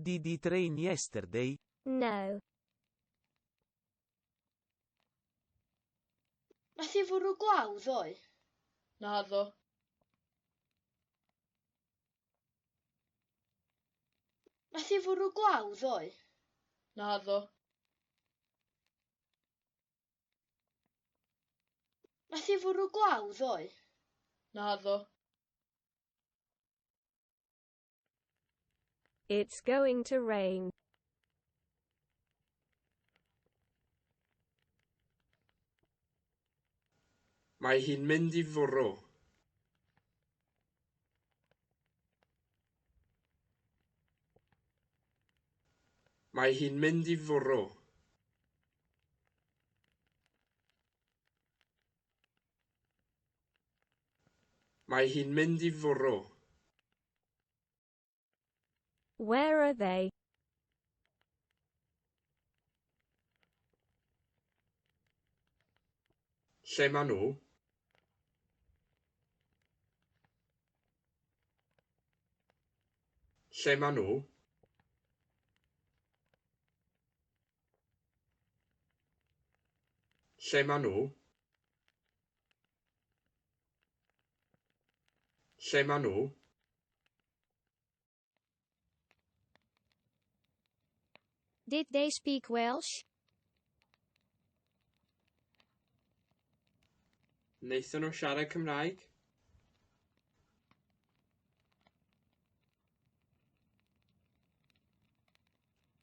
Did it rain yesterday? No. Nath i fwrw glaw ddoe? Naddo. Nath i fwrw glaw ddoe? Naddo. Nath i fwrw glaw ddoe? Naddo. It's going to rain. Mae hi'n mynd i fwrw. Mae hi'n mynd i fwrw. Mae hi'n mynd i fwrw. Where are they? Lle maen nhw? Lle maen nhw? Lle maen nhw? Lle maen nhw? Did they speak Welsh? Wnaethon nhw siarad Cymraeg?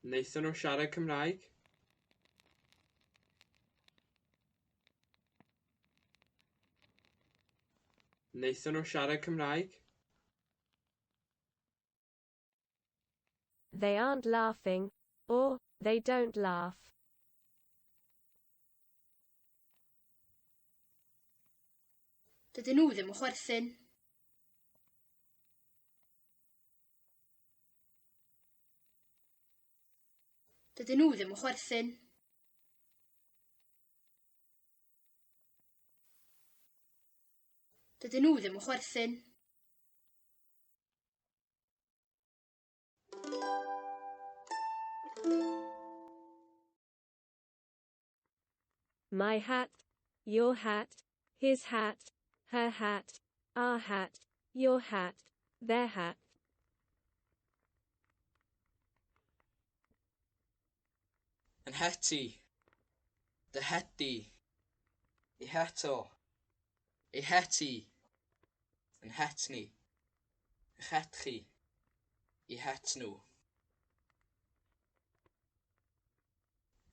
Wnaethon nhw siarad Cymraeg? Wnaethon nhw siarad Cymraeg? They aren't laughing. Or, they don't laugh. Dydyn nhw ddim yn chwerthin. Dydyn nhw ddim yn chwerthin. Dydyn nhw ddim yn chwerthin. My hat, your hat, his hat, her hat, our hat, your hat, their hat. Yn heti. Dy heti. I heto. I heti. Yn hetni. Y chetchi. I hetnw.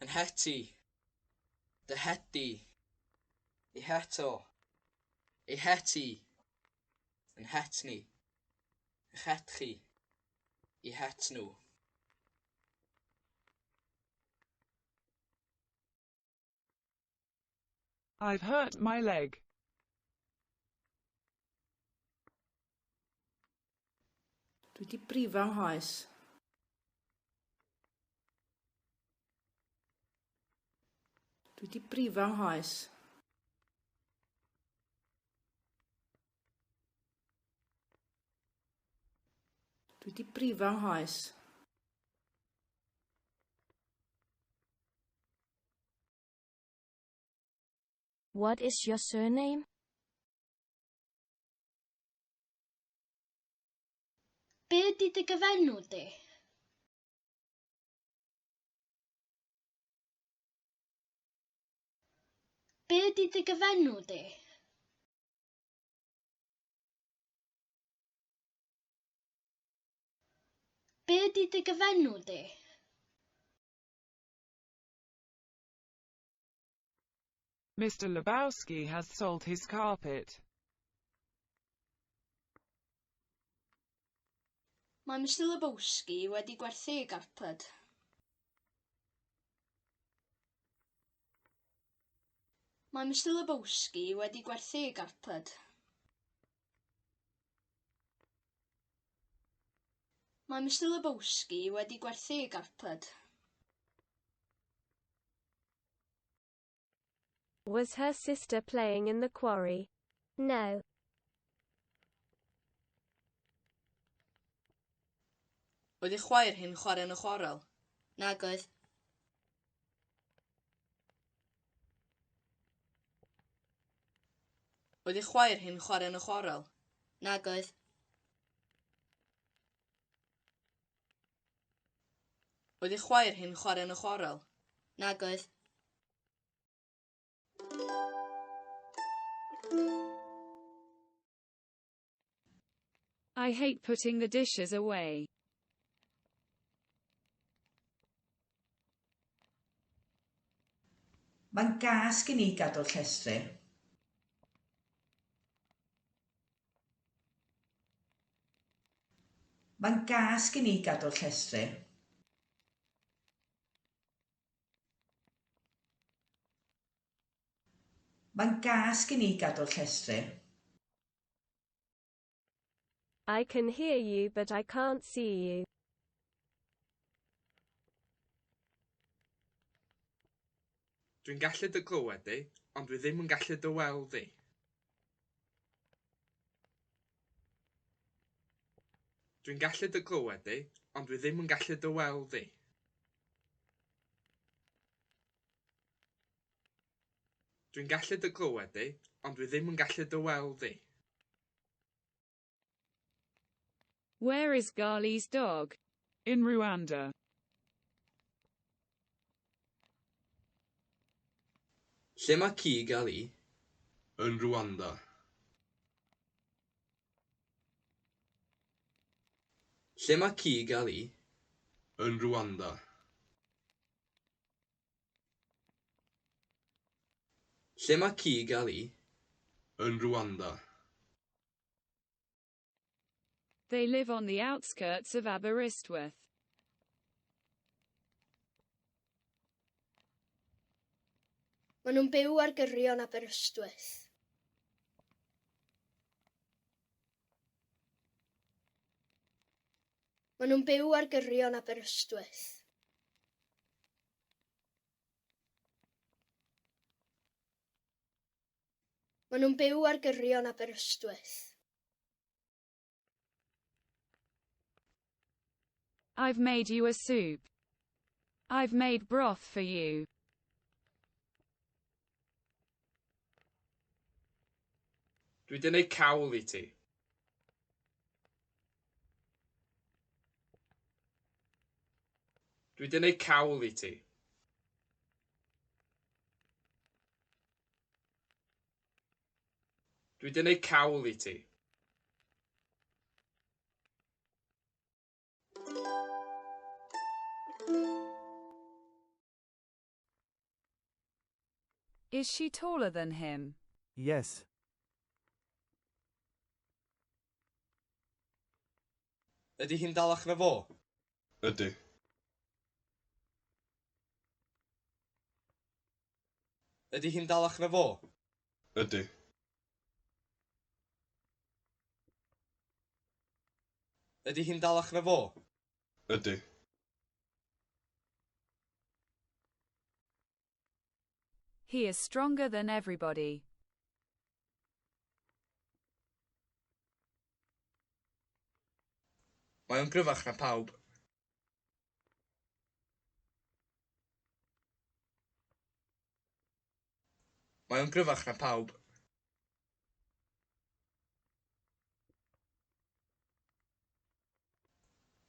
Yn heti. Dy heti. I heto. I heti. Yn hetni. Y chetchi. I hetnw. I've hurt my leg. Dwi 'di brifo nghoes. Dwi 'di brifo nghoes. Dwi 'di brifo nghoes. What is your surname? Be ydy dy gyfenw di? Be ydy dy gyfenw di? Be ydy dy gyfenw di? Mr. Lebowski has sold his carpet. Mae Mr Lebowski wedi gwerthu ei garped. Mae Mr Lebowski wedi gwerthu ei garped. Mae Mr Lebowski wedi gwerthu ei garped. Was her sister playing in the quarry? No. Oedd eich chwaer hi'n chwarae yn y chwarel? Nag oedd. Oedd eich chwaer hi'n chwarae yn y chwarel? Nag oedd. Oedd eich chwaer hi'n chwarae yn y chwarel? Nag oedd. I hate putting the dishes away. Mae'n gas gen i gadw'r llestri. Mae'n gas gen i gadw'r llestri. Mae'n gas gen i gadw'r llestri. I can hear you but I can't see you. Dwi'n gallu dy glywed di, ond dwi ddim yn gallu dy weld di. Dwi'n gallu dy glywed di, ond dwi ddim yn gallu dy weld di. Dwi'n gallu dy glywed di, ond dwi ddim yn gallu dy weld di. Where is Ghali's dog? In Rwanda. Lle mae ci Gali? Yn Rwanda. Lle mae ci Gali? Yn Rwanda. Lle mae ci Gali? Yn Rwanda. They live on the outskirts of Aberystwyth. Maen nhw'n byw ar gyrion Aberystwyth. Maen nhw'n byw ar gyrion Aberystwyth. Maen nhw'n byw ar gyrion Aberystwyth. I've made you a soup. I've made broth for you. Dwi 'di neud cawl i ti. Dwi 'di neud cawl i ti. Dwi 'di neud cawl i ti. Is she taller than him? Yes. Ydy hi'n dalach na fo? Ydy. Ydy hi'n dalach na fo? Ydy. Ydy hi'n dalach na fo? Ydy. He is stronger than everybody. Mae o'n gryfach na pawb. Mae o'n gryfach na pawb.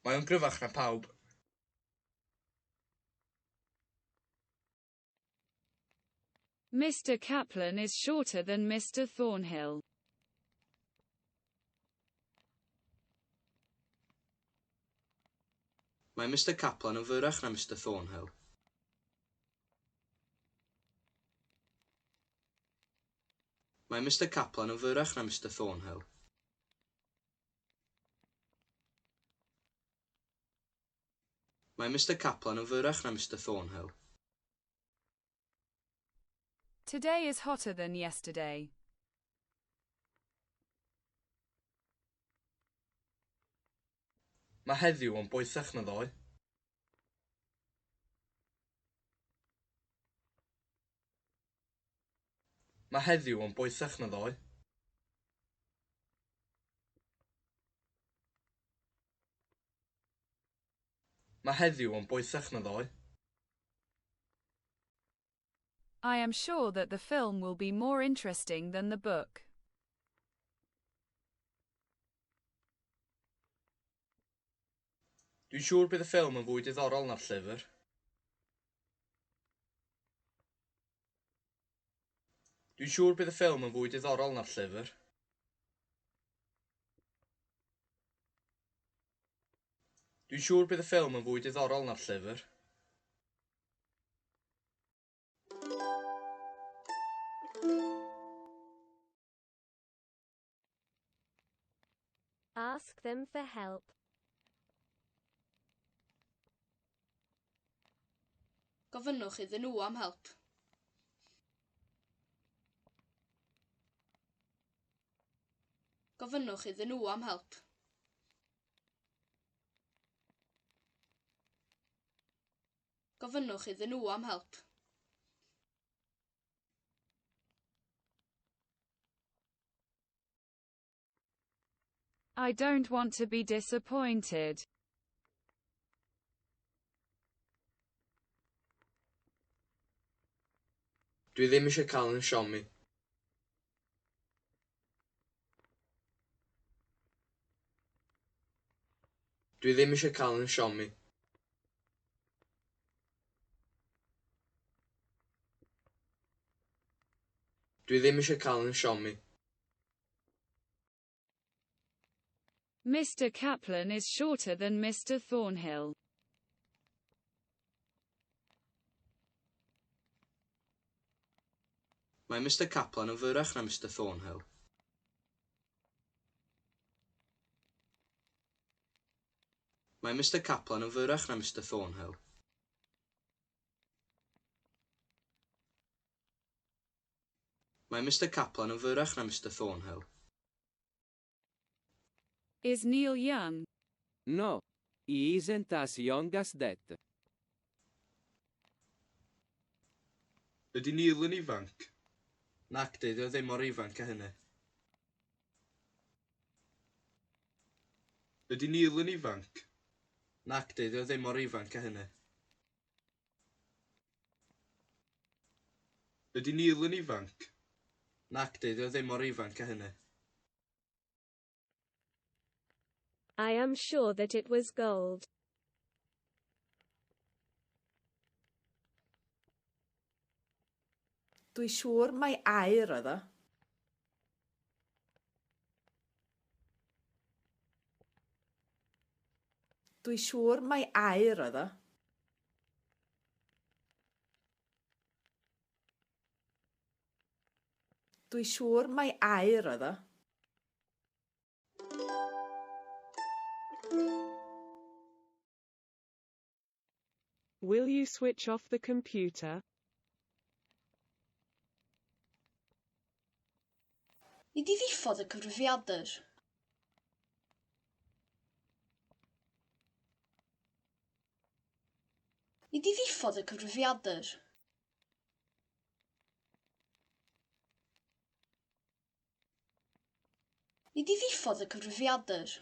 Mae o'n gryfach na pawb. Mr. Kaplan is shorter than Mr. Thornhill. Mae Mr Kaplan yn fyrach na Mr Thornhill. Mae Mr Kaplan yn fyrach na Mr Thornhill. Mae Mr Kaplan yn fyrach na Mr Thornhill. Today is hotter than yesterday. Mae heddiw yn boethach na ddoe. Mae heddiw yn boethach na ddoe. Mae heddiw yn boethach na ddoe. I am sure that the film will be more interesting than the book. Dwi'n siŵr bydd y ffilm yn fwy diddorol na'r llyfr. Dwi'n siŵr bydd y ffilm yn fwy diddorol na'r llyfr. Dwi'n siŵr bydd y ffilm yn fwy diddorol na'r llyfr. Ask them for help. Gofynnwch iddyn nhw am help. Gofynnwch iddyn nhw am help. Gofynnwch iddyn nhw am help. I don't want to be disappointed. Dwi ddim eisiau cael yn siomi. Dwi ddim eisiau cael yn siomi. Dwi ddim eisiau cael yn siomi. Mr. Kaplan is shorter than Mr. Thornhill. Mae Mr Kaplan yn fyrach na Mr Thornhill. Mae Mr Kaplan yn fyrach na Mr Thornhill. Mae Mr Kaplan yn fyrach na Mr Thornhill. Is Neil young? No, he isn't as young as that. Ydy Neil yn ifanc? Nac, dydy o ddim mor ifanc a hynny. Ydy Neil yn ifanc? Nac, dydy o ddim mor ifanc a hynny. Ydy Neil yn ifanc? Nac, dydy o ddim mor ifanc a hynny. I am sure that it was gold. Dwi siŵr mai aur oedd o. Dwi siŵr mai aur oedd o. Dwi siŵr mai aur oedd o. Will you switch off the computer? Nid i ddiffodd y cyfrifiadur. Nid i ddiffodd y cyfrifiadur. Nid i ddiffodd y cyfrifiadur.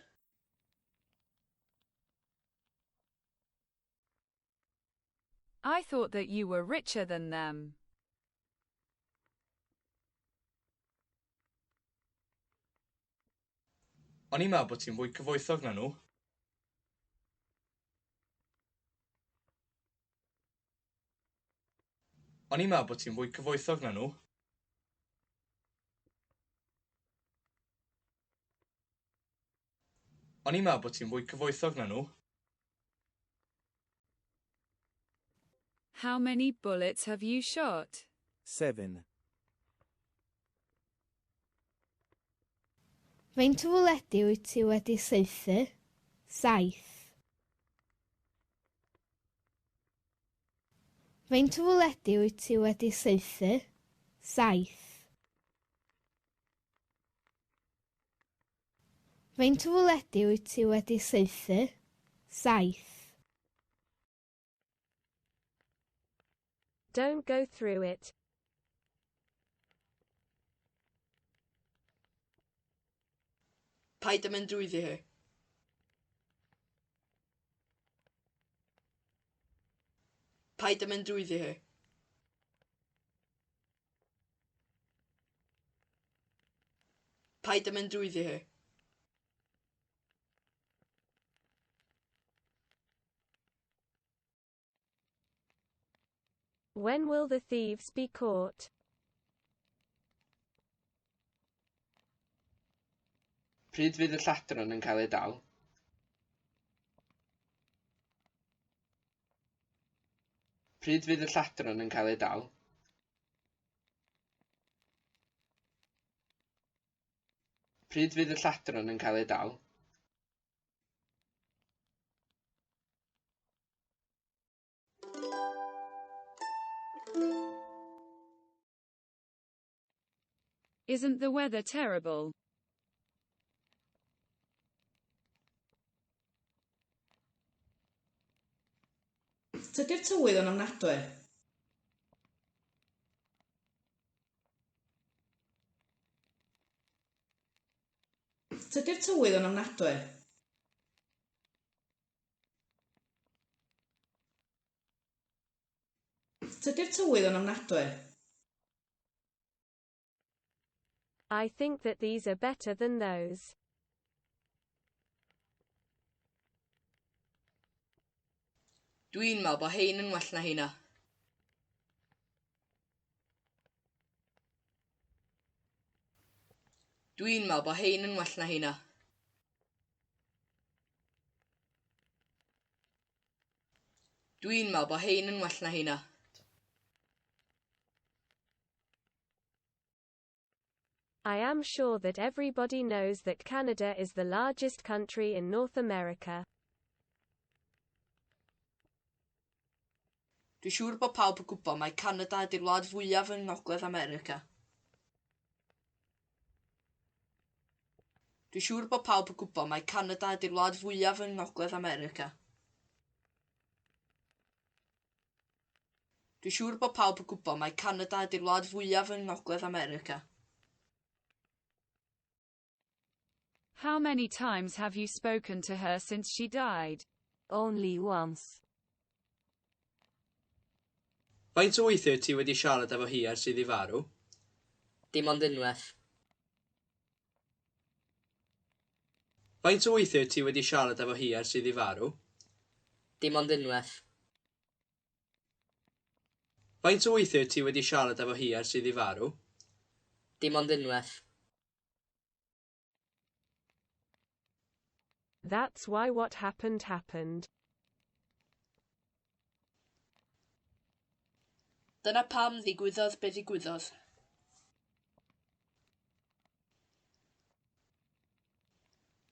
I thought that you were richer than them. O'n i'n meddwl bod ti'n fwy cyfoethog na nhw. O'n i'n meddwl bod ti'n fwy cyfoethog na nhw. O'n i'n meddwl bod ti'n fwy cyfoethog na nhw. How many bullets have you shot? 7. Faint o fwledi wyt ti wedi saethu? 7. Faint o fwledi wyt ti wedi saethu? 7. Faint o fwledi wyt ti wedi saethu? 7. Don't go through it. Paid â mynd drwyddi hi. Paid yn mynd drwyddi hi. Paid yn mynd drwyddi hi. When will the thieves be caught? Pryd fydd y lladron yn cael ei dal? Pryd fydd y lladron yn cael ei dal? Pryd fydd y lladron yn cael ei dal? Isn't the weather terrible? Tydi'r tywydd yn ofnadwy? Tydi'r tywydd yn ofnadwy? Tydi'r tywydd yn ofnadwy? I think that these are better than those. Dwi'n meddwl bod hein yn well na hynna. Dwi'n meddwl bod hein yn well na hynna. Dwi'n meddwl bod hein yn well na hynna. I am sure that everybody knows that Canada is the largest country in North America. Dwi'n siŵr bod pawb yn gwybod mai Canada ydy'r wlad fwyaf yng Ngogledd America. Dwi'n siŵr bod pawb yn gwybod mai Canada ydy'r wlad fwyaf yng Ngogledd America. Dwi'n siŵr bod pawb yn gwybod mai Canada ydy'r wlad fwyaf yng Ngogledd America. How many times have you spoken to her since she died? Only once. Faint o weithiau ti wedi siarad efo hi ers iddi farw? Dim ond unwaith. Faint o weithiau ti wedi siarad efo hi ers iddi farw? Dim ond unwaith. Faint o weithiau ti wedi siarad efo hi ers iddi farw? Dim ond unwaith. That's why what happened happened. Dyna pam ddigwyddodd be ddigwyddodd.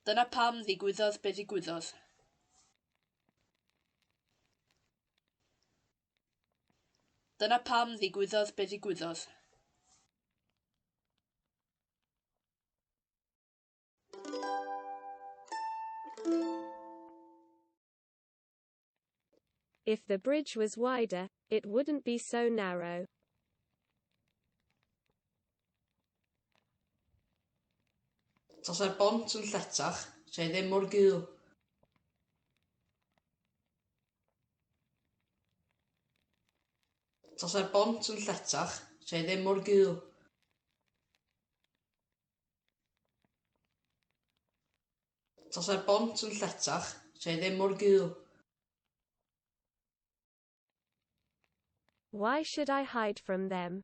Dyna pam ddigwyddodd be ddigwyddodd. Dyna pam ddigwyddodd be ddigwyddodd. If the bridge was wider, it wouldn't be so narrow. Tasai'r bont yn lletach, se ddim mor gul. Tasai'r bont yn lletach, se ddim mor gul. Tasai'r bont yn lletach, se ddim mor gul. Why should I hide from them?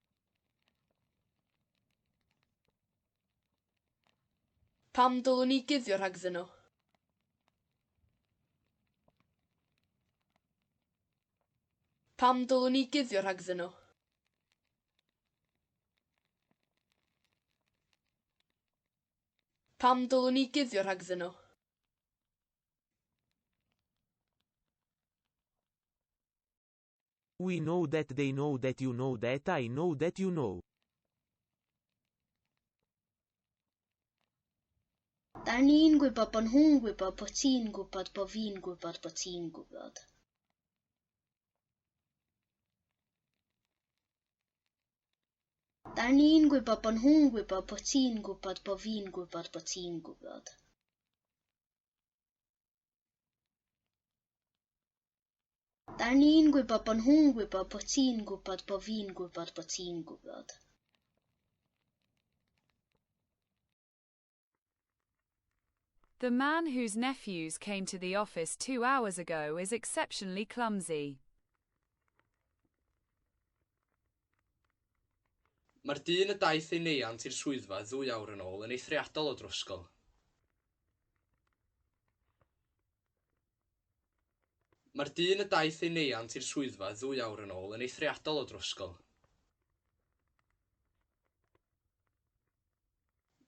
Pam dylwn ni guddio rhagddyn nhw? Pam dylwn ni guddio rhagddyn nhw? Pam dylwn ni guddio rhagddyn nhw? We know that they know that you know that I know that you know. Da ni'n gwybod bod nhw'n gwybod bod ti'n gwybod bod fi'n gwybod bod ti'n gwybod. Da ni'n gwybod bod nhw'n gwybod bod ti'n gwybod bod fi'n gwybod bod ti'n gwybod. Da ni'n gwybod bod nhw'n gwybod bod ti'n gwybod bod fi'n gwybod bod ti'n gwybod. The man whose nephews came to the office 2 hours ago is exceptionally clumsy. Mae'r dyn y daeth ei neiant i'r swyddfa 2 awr yn ôl yn eithriadol o drosgol. Mae'r dyn y daeth ei neiant i'r swyddfa 2 awr yn ôl yn eithriadol o drosgol.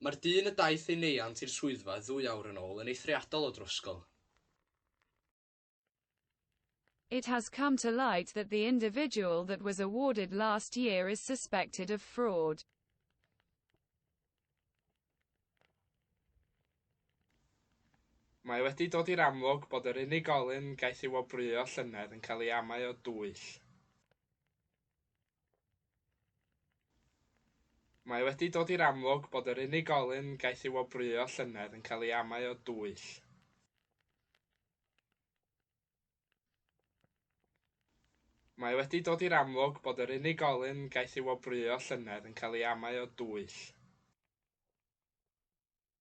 Mae'r dyn y daeth ei neiant i'r swyddfa 2 awr yn ôl yn eithriadol o drosgol. It has come to light that the individual that was awarded last year is suspected of fraud. Mae wedi dod i'r amlwg bod yr unigolyn gaeth ei wobrwyo llynedd yn cael ei amau o dwyll. Mae wedi dod i'r amlwg bod yr unigolyn gaeth ei wobrwyo llynedd yn cael ei amau o dwyll. Mae wedi dod i'r amlwg bod yr unigolyn gaeth ei wobrwyo llynedd yn cael ei amau o dwyll.